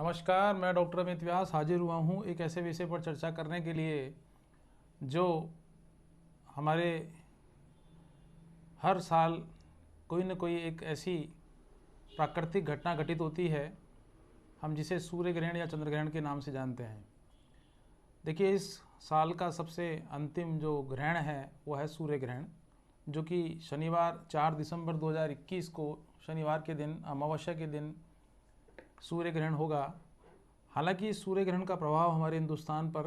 नमस्कार, मैं डॉक्टर अमित व्यास हाजिर हुआ हूँ एक ऐसे विषय पर चर्चा करने के लिए जो हमारे हर साल कोई न कोई एक ऐसी प्राकृतिक घटना घटित होती है, हम जिसे सूर्य ग्रहण या चंद्र ग्रहण के नाम से जानते हैं। देखिए, इस साल का सबसे अंतिम जो ग्रहण है वो है सूर्य ग्रहण, जो कि शनिवार 4 दिसंबर 2021 को शनिवार के दिन अमावस्या के दिन सूर्य ग्रहण होगा। हालांकि इस सूर्य ग्रहण का प्रभाव हमारे हिंदुस्तान पर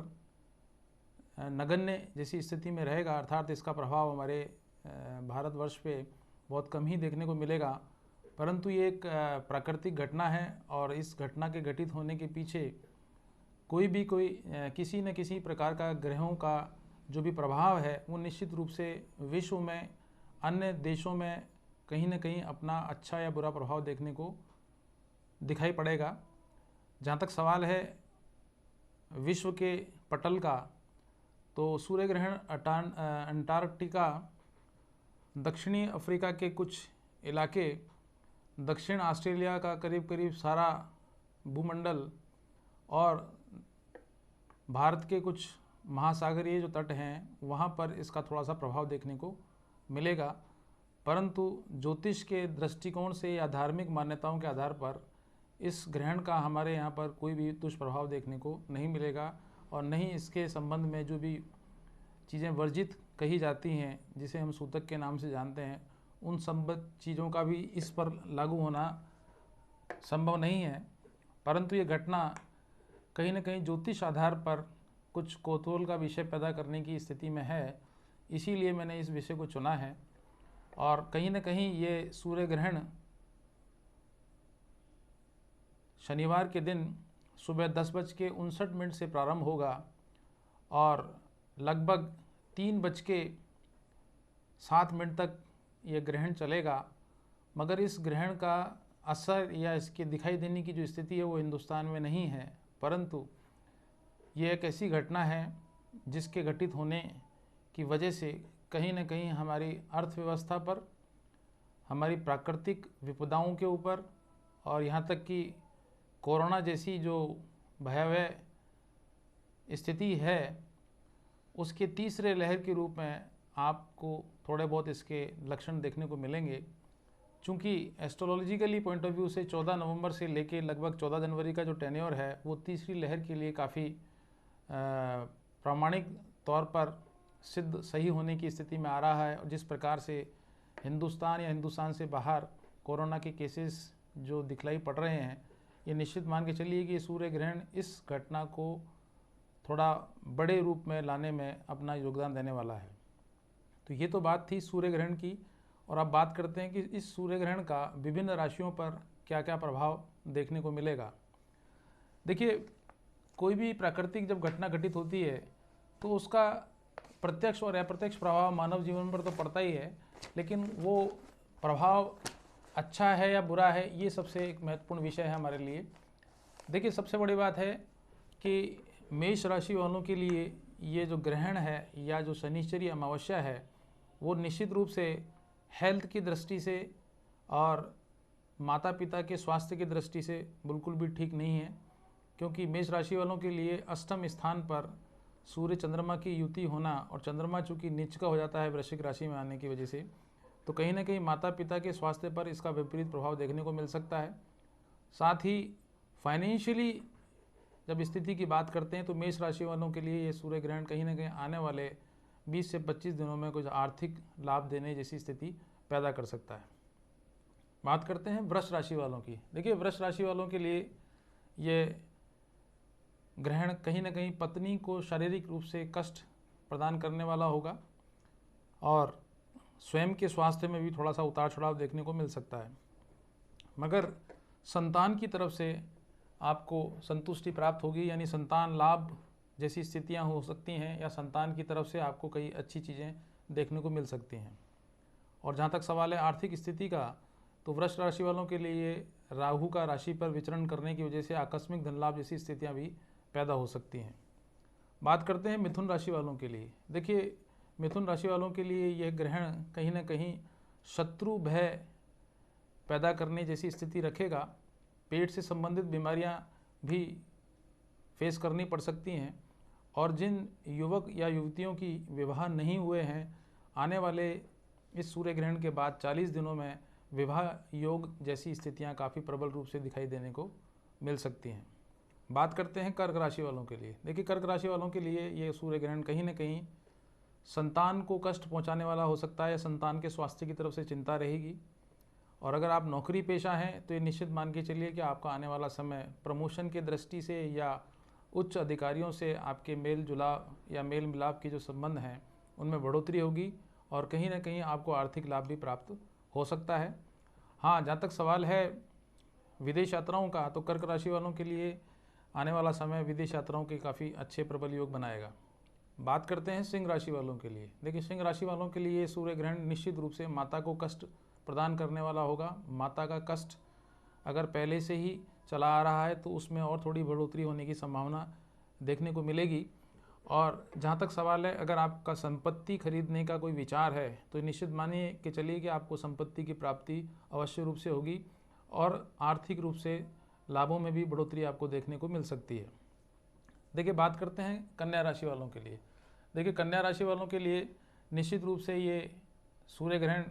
नगण्य जैसी स्थिति में रहेगा, अर्थात इसका प्रभाव हमारे भारतवर्ष पे बहुत कम ही देखने को मिलेगा। परंतु ये एक प्राकृतिक घटना है और इस घटना के घटित होने के पीछे कोई किसी न किसी प्रकार का ग्रहों का जो भी प्रभाव है वो निश्चित रूप से विश्व में अन्य देशों में कहीं न कहीं अपना अच्छा या बुरा प्रभाव देखने को दिखाई पड़ेगा। जहाँ तक सवाल है विश्व के पटल का, तो सूर्य ग्रहण अंटार्कटिका, दक्षिणी अफ्रीका के कुछ इलाके, दक्षिण ऑस्ट्रेलिया का करीब करीब सारा भूमंडल और भारत के कुछ महासागरीय जो तट हैं वहाँ पर इसका थोड़ा सा प्रभाव देखने को मिलेगा। परंतु ज्योतिष के दृष्टिकोण से या धार्मिक मान्यताओं के आधार पर इस ग्रहण का हमारे यहाँ पर कोई भी दुष्प्रभाव देखने को नहीं मिलेगा और न ही इसके संबंध में जो भी चीज़ें वर्जित कही जाती हैं, जिसे हम सूतक के नाम से जानते हैं, उन संबद्ध चीज़ों का भी इस पर लागू होना संभव नहीं है। परंतु ये घटना कहीं न कहीं ज्योतिष आधार पर कुछ कौतूहल का विषय पैदा करने की स्थिति में है, इसीलिए मैंने इस विषय को चुना है। और कहीं न कहीं ये सूर्य ग्रहण शनिवार के दिन सुबह 10:59 से प्रारंभ होगा और लगभग 3:07 तक ये ग्रहण चलेगा। मगर इस ग्रहण का असर या इसके दिखाई देने की जो स्थिति है वो हिंदुस्तान में नहीं है, परंतु ये एक ऐसी घटना है जिसके घटित होने की वजह से कहीं न कहीं हमारी अर्थव्यवस्था पर, हमारी प्राकृतिक विपदाओं के ऊपर और यहाँ तक कि कोरोना जैसी जो भयावह स्थिति है उसके तीसरे लहर के रूप में आपको थोड़े बहुत इसके लक्षण देखने को मिलेंगे। चूँकि एस्ट्रोलॉजिकली पॉइंट ऑफ व्यू से 14 नवंबर से लेके लगभग 14 जनवरी का जो टेन्योर है वो तीसरी लहर के लिए काफ़ी प्रामाणिक तौर पर सिद्ध सही होने की स्थिति में आ रहा है। और जिस प्रकार से हिंदुस्तान या हिंदुस्तान से बाहर कोरोना के केसेस जो दिखलाई पड़ रहे हैं, ये निश्चित मान के चलिए कि सूर्य ग्रहण इस घटना को थोड़ा बड़े रूप में लाने में अपना योगदान देने वाला है। तो ये तो बात थी सूर्य ग्रहण की। और अब बात करते हैं कि इस सूर्य ग्रहण का विभिन्न राशियों पर क्या क्या प्रभाव देखने को मिलेगा। देखिए, कोई भी प्राकृतिक जब घटना घटित होती है तो उसका प्रत्यक्ष और अप्रत्यक्ष प्रभाव मानव जीवन पर तो पड़ता ही है, लेकिन वो प्रभाव अच्छा है या बुरा है ये सबसे एक महत्वपूर्ण विषय है हमारे लिए। देखिए, सबसे बड़ी बात है कि मेष राशि वालों के लिए ये जो ग्रहण है या जो शनिश्चरी अमावस्या है वो निश्चित रूप से हेल्थ की दृष्टि से और माता पिता के स्वास्थ्य की दृष्टि से बिल्कुल भी ठीक नहीं है, क्योंकि मेष राशि वालों के लिए अष्टम स्थान पर सूर्य चंद्रमा की युति होना और चंद्रमा चूँकि नीच का हो जाता है वृश्चिक राशि में आने की वजह से, तो कहीं ना कहीं माता पिता के स्वास्थ्य पर इसका विपरीत प्रभाव देखने को मिल सकता है। साथ ही फाइनेंशियली जब स्थिति की बात करते हैं तो मेष राशि वालों के लिए ये सूर्य ग्रहण कहीं ना कहीं आने वाले 20 से 25 दिनों में कुछ आर्थिक लाभ देने जैसी स्थिति पैदा कर सकता है। बात करते हैं वृष राशि वालों की। देखिए, वृष राशि वालों के लिए ये ग्रहण कहीं ना कहीं पत्नी को शारीरिक रूप से कष्ट प्रदान करने वाला होगा और स्वयं के स्वास्थ्य में भी थोड़ा सा उतार चढ़ाव देखने को मिल सकता है। मगर संतान की तरफ से आपको संतुष्टि प्राप्त होगी, यानी संतान लाभ जैसी स्थितियां हो सकती हैं या संतान की तरफ से आपको कई अच्छी चीज़ें देखने को मिल सकती हैं। और जहाँ तक सवाल है आर्थिक स्थिति का, तो वृष राशि वालों के लिए राहु का राशि पर विचरण करने की वजह से आकस्मिक धन लाभ जैसी स्थितियाँ भी पैदा हो सकती हैं। बात करते हैं मिथुन राशि वालों के लिए। देखिए, मिथुन राशि वालों के लिए यह ग्रहण कहीं ना कहीं शत्रु भय पैदा करने जैसी स्थिति रखेगा। पेट से संबंधित बीमारियां भी फेस करनी पड़ सकती हैं। और जिन युवक या युवतियों की विवाह नहीं हुए हैं, आने वाले इस सूर्य ग्रहण के बाद 40 दिनों में विवाह योग जैसी स्थितियां काफ़ी प्रबल रूप से दिखाई देने को मिल सकती हैं। बात करते हैं कर्क राशि वालों के लिए। देखिए, कर्क राशि वालों के लिए ये सूर्य ग्रहण कहीं ना कहीं संतान को कष्ट पहुंचाने वाला हो सकता है, या संतान के स्वास्थ्य की तरफ से चिंता रहेगी। और अगर आप नौकरी पेशा हैं तो ये निश्चित मान के चलिए कि आपका आने वाला समय प्रमोशन की दृष्टि से या उच्च अधिकारियों से आपके मेल जुलाव या मेल मिलाप के जो संबंध हैं उनमें बढ़ोतरी होगी, और कहीं ना कहीं आपको आर्थिक लाभ भी प्राप्त हो सकता है। हाँ, जहाँ तक सवाल है विदेश यात्राओं का, तो कर्क राशि वालों के लिए आने वाला समय विदेश यात्राओं के काफ़ी अच्छे प्रबल योग बनाएगा। बात करते हैं सिंह राशि वालों के लिए। देखिए, सिंह राशि वालों के लिए सूर्य ग्रहण निश्चित रूप से माता को कष्ट प्रदान करने वाला होगा। माता का कष्ट अगर पहले से ही चला आ रहा है तो उसमें और थोड़ी बढ़ोतरी होने की संभावना देखने को मिलेगी। और जहाँ तक सवाल है, अगर आपका संपत्ति खरीदने का कोई विचार है तो निश्चित मानिए कि चलिए कि आपको संपत्ति की प्राप्ति अवश्य रूप से होगी, और आर्थिक रूप से लाभों में भी बढ़ोतरी आपको देखने को मिल सकती है। देखिए, बात करते हैं कन्या राशि वालों के लिए। देखिए, कन्या राशि वालों के लिए निश्चित रूप से ये सूर्य ग्रहण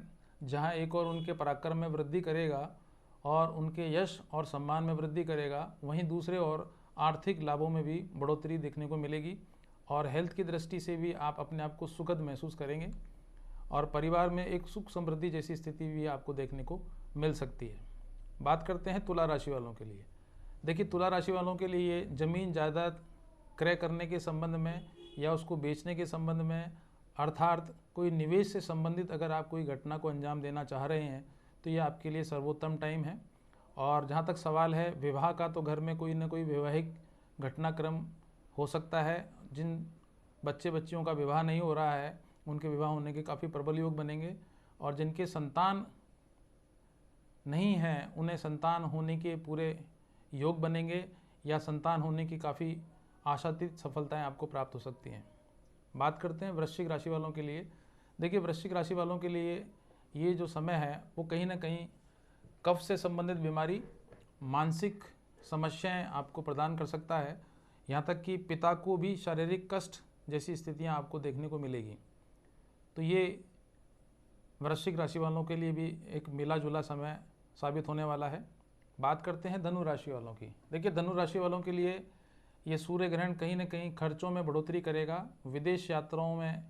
जहाँ एक और उनके पराक्रम में वृद्धि करेगा और उनके यश और सम्मान में वृद्धि करेगा, वहीं दूसरे ओर आर्थिक लाभों में भी बढ़ोतरी देखने को मिलेगी, और हेल्थ की दृष्टि से भी आप अपने आप को सुखद महसूस करेंगे, और परिवार में एक सुख समृद्धि जैसी स्थिति भी आपको देखने को मिल सकती है। बात करते हैं तुला राशि वालों के लिए। देखिए, तुला राशि वालों के लिए ज़मीन जायदाद क्रय करने के संबंध में या उसको बेचने के संबंध में, अर्थात कोई निवेश से संबंधित अगर आप कोई घटना को अंजाम देना चाह रहे हैं तो ये आपके लिए सर्वोत्तम टाइम है। और जहाँ तक सवाल है विवाह का, तो घर में कोई ना कोई वैवाहिक घटनाक्रम हो सकता है। जिन बच्चे बच्चियों का विवाह नहीं हो रहा है उनके विवाह होने के काफ़ी प्रबल योग बनेंगे, और जिनके संतान नहीं हैं उन्हें संतान होने के पूरे योग बनेंगे, या संतान होने की काफ़ी आशातीत सफलताएं आपको प्राप्त हो सकती हैं। बात करते हैं वृश्चिक राशि वालों के लिए। देखिए, वृश्चिक राशि वालों के लिए ये जो समय है वो कहीं ना कहीं कफ से संबंधित बीमारी, मानसिक समस्याएं आपको प्रदान कर सकता है। यहाँ तक कि पिता को भी शारीरिक कष्ट जैसी स्थितियाँ आपको देखने को मिलेगी। तो ये वृश्चिक राशि वालों के लिए भी एक मिला जुला समय साबित होने वाला है। बात करते हैं धनु राशि वालों की। देखिए, धनु राशि वालों के लिए ये सूर्य ग्रहण कहीं ना कहीं खर्चों में बढ़ोतरी करेगा। विदेश यात्राओं में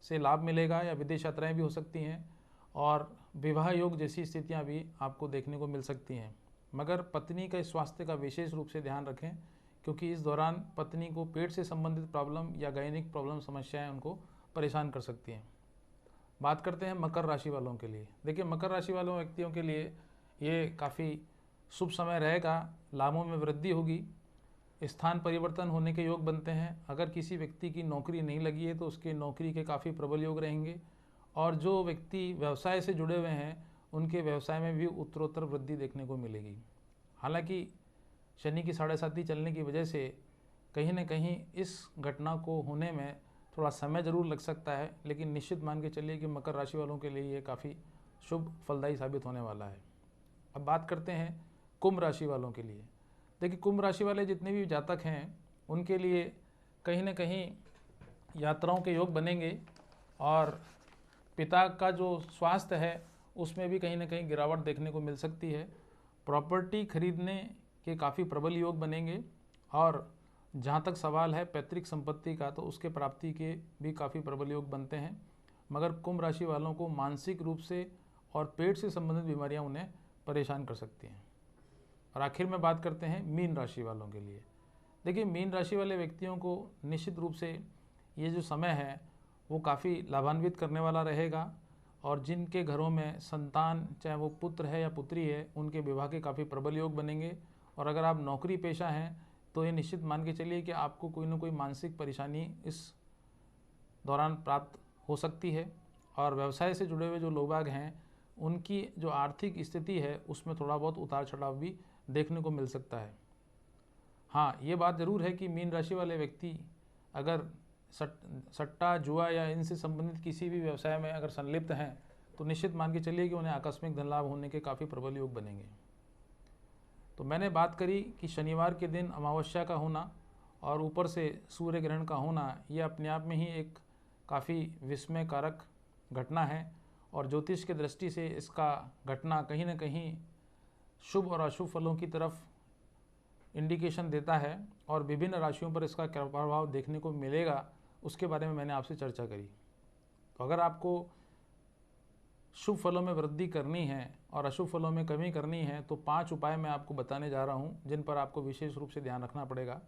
से लाभ मिलेगा, या विदेश यात्राएं भी हो सकती हैं, और विवाह योग जैसी स्थितियां भी आपको देखने को मिल सकती हैं। मगर पत्नी का स्वास्थ्य का विशेष रूप से ध्यान रखें, क्योंकि इस दौरान पत्नी को पेट से संबंधित प्रॉब्लम या गायनिक प्रॉब्लम समस्याएं उनको परेशान कर सकती हैं। बात करते हैं मकर राशि वालों के लिए। देखिए, मकर राशि वालों व्यक्तियों के लिए ये काफ़ी शुभ समय रहेगा। लाभों में वृद्धि होगी, स्थान परिवर्तन होने के योग बनते हैं। अगर किसी व्यक्ति की नौकरी नहीं लगी है तो उसके नौकरी के काफ़ी प्रबल योग रहेंगे, और जो व्यक्ति व्यवसाय से जुड़े हुए हैं उनके व्यवसाय में भी उत्तरोत्तर वृद्धि देखने को मिलेगी। हालांकि शनि की 7.5 चलने की वजह से कहीं न कहीं इस घटना को होने में थोड़ा समय ज़रूर लग सकता है, लेकिन निश्चित मान के चलिए कि मकर राशि वालों के लिए ये काफ़ी शुभ फलदायी साबित होने वाला है। अब बात करते हैं कुंभ राशि वालों के लिए। देखिए, कुंभ राशि वाले जितने भी जातक हैं उनके लिए कहीं न कहीं यात्राओं के योग बनेंगे, और पिता का जो स्वास्थ्य है उसमें भी कहीं ना कहीं गिरावट देखने को मिल सकती है। प्रॉपर्टी खरीदने के काफ़ी प्रबल योग बनेंगे, और जहाँ तक सवाल है पैतृक संपत्ति का, तो उसके प्राप्ति के भी काफ़ी प्रबल योग बनते हैं। मगर कुंभ राशि वालों को मानसिक रूप से और पेट से संबंधित बीमारियाँ उन्हें परेशान कर सकती हैं। और आखिर में बात करते हैं मीन राशि वालों के लिए। देखिए, मीन राशि वाले व्यक्तियों को निश्चित रूप से ये जो समय है वो काफ़ी लाभान्वित करने वाला रहेगा, और जिनके घरों में संतान, चाहे वो पुत्र है या पुत्री है, उनके विवाह के काफ़ी प्रबल योग बनेंगे। और अगर आप नौकरी पेशा हैं तो ये निश्चित मान के चलिए कि आपको कोई ना कोई मानसिक परेशानी इस दौरान प्राप्त हो सकती है, और व्यवसाय से जुड़े हुए जो लोग बाग हैं उनकी जो आर्थिक स्थिति है उसमें थोड़ा बहुत उतार चढ़ाव भी देखने को मिल सकता है। हाँ, ये बात ज़रूर है कि मीन राशि वाले व्यक्ति अगर सट्टा, जुआ या इनसे संबंधित किसी भी व्यवसाय में अगर संलिप्त हैं तो निश्चित मान के चलिए कि उन्हें आकस्मिक धन लाभ होने के काफ़ी प्रबल योग बनेंगे। तो मैंने बात करी कि शनिवार के दिन अमावस्या का होना और ऊपर से सूर्य ग्रहण का होना, ये अपने आप में ही एक काफ़ी विस्मयकारक घटना है और ज्योतिष के दृष्टि से इसका घटना कहीं ना कहीं शुभ और अशुभ फलों की तरफ इंडिकेशन देता है और विभिन्न राशियों पर इसका क्या प्रभाव देखने को मिलेगा, उसके बारे में मैंने आपसे चर्चा करी। तो अगर आपको शुभ फलों में वृद्धि करनी है और अशुभ फलों में कमी करनी है तो 5 उपाय मैं आपको बताने जा रहा हूँ, जिन पर आपको विशेष रूप से ध्यान रखना पड़ेगा।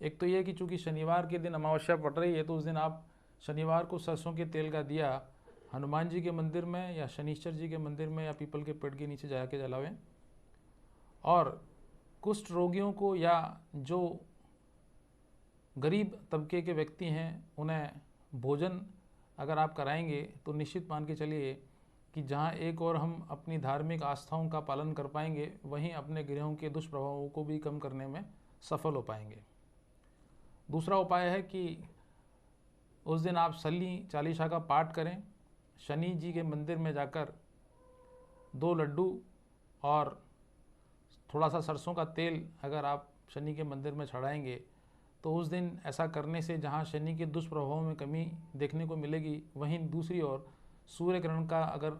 एक तो ये कि चूँकि शनिवार के दिन अमावस्या पड़ रही है, तो उस दिन आप शनिवार को सरसों के तेल का दिया हनुमान जी के मंदिर में या शनिश्चर जी के मंदिर में या पीपल के पेड़ के नीचे जाके जलावें। और कुष्ठ रोगियों को या जो गरीब तबके के व्यक्ति हैं उन्हें भोजन अगर आप कराएंगे तो निश्चित मान के चलिए कि जहां एक और हम अपनी धार्मिक आस्थाओं का पालन कर पाएंगे, वहीं अपने ग्रहों के दुष्प्रभावों को भी कम करने में सफल हो पाएंगे। दूसरा उपाय है कि उस दिन आप शनि चालीसा का पाठ करें। शनि जी के मंदिर में जाकर 2 लड्डू और थोड़ा सा सरसों का तेल अगर आप शनि के मंदिर में चढ़ाएंगे तो उस दिन ऐसा करने से जहां शनि के दुष्प्रभावों में कमी देखने को मिलेगी, वहीं दूसरी ओर सूर्य ग्रहण का अगर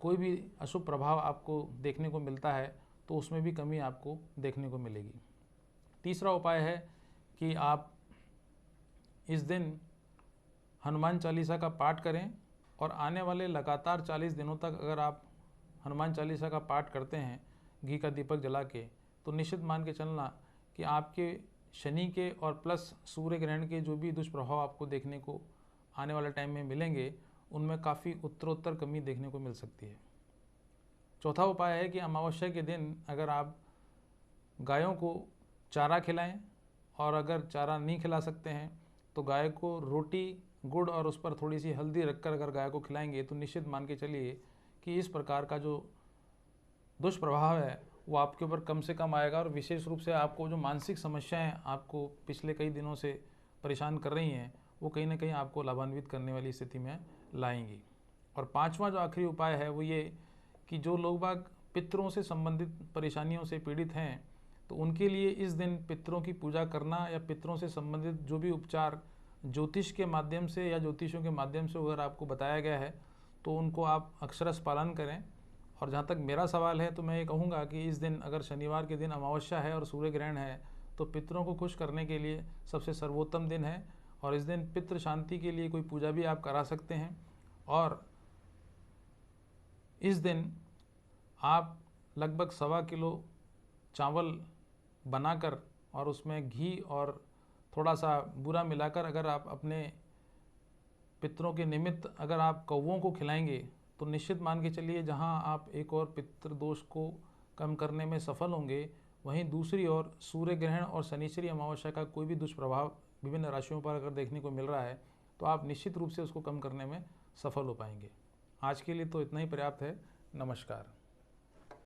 कोई भी अशुभ प्रभाव आपको देखने को मिलता है तो उसमें भी कमी आपको देखने को मिलेगी। तीसरा उपाय है कि आप इस दिन हनुमान चालीसा का पाठ करें और आने वाले लगातार 40 दिनों तक अगर आप हनुमान चालीसा का पाठ करते हैं घी का दीपक जला के, तो निश्चित मान के चलना कि आपके शनि के और प्लस सूर्य ग्रहण के जो भी दुष्प्रभाव आपको देखने को आने वाले टाइम में मिलेंगे, उनमें काफ़ी उत्तरोत्तर कमी देखने को मिल सकती है। चौथा उपाय है कि अमावस्या के दिन अगर आप गायों को चारा खिलाएं और अगर चारा नहीं खिला सकते हैं तो गाय को रोटी, गुड़ और उस पर थोड़ी सी हल्दी रखकर अगर गाय को खिलाएंगे तो निश्चित मान के चलिए कि इस प्रकार का जो दुष्प्रभाव है वो आपके ऊपर कम से कम आएगा और विशेष रूप से आपको जो मानसिक समस्याएं आपको पिछले कई दिनों से परेशान कर रही हैं वो कहीं ना कहीं आपको लाभान्वित करने वाली स्थिति में लाएंगी। और 5वां जो आखिरी उपाय है वो ये कि जो लोग बाग पितरों से संबंधित परेशानियों से पीड़ित हैं तो उनके लिए इस दिन पितरों की पूजा करना या पितरों से संबंधित जो भी उपचार ज्योतिष के माध्यम से या ज्योतिषियों के माध्यम से अगर आपको बताया गया है तो उनको आप अक्षरश पालन करें। और जहाँ तक मेरा सवाल है तो मैं ये कहूँगा कि इस दिन अगर शनिवार के दिन अमावस्या है और सूर्य ग्रहण है तो पितरों को खुश करने के लिए सबसे सर्वोत्तम दिन है और इस दिन पितृ शांति के लिए कोई पूजा भी आप करा सकते हैं। और इस दिन आप लगभग 1.25 किलो चावल बनाकर और उसमें घी और थोड़ा सा बूरा मिलाकर अगर आप अपने पितरों के निमित्त अगर आप कौवों को खिलाएंगे तो निश्चित मान के चलिए जहां आप एक और पितृदोष को कम करने में सफल होंगे, वहीं दूसरी ओर सूर्य ग्रहण और शनिश्चरी अमावस्या का कोई भी दुष्प्रभाव विभिन्न राशियों पर अगर देखने को मिल रहा है तो आप निश्चित रूप से उसको कम करने में सफल हो पाएंगे। आज के लिए तो इतना ही पर्याप्त है। नमस्कार।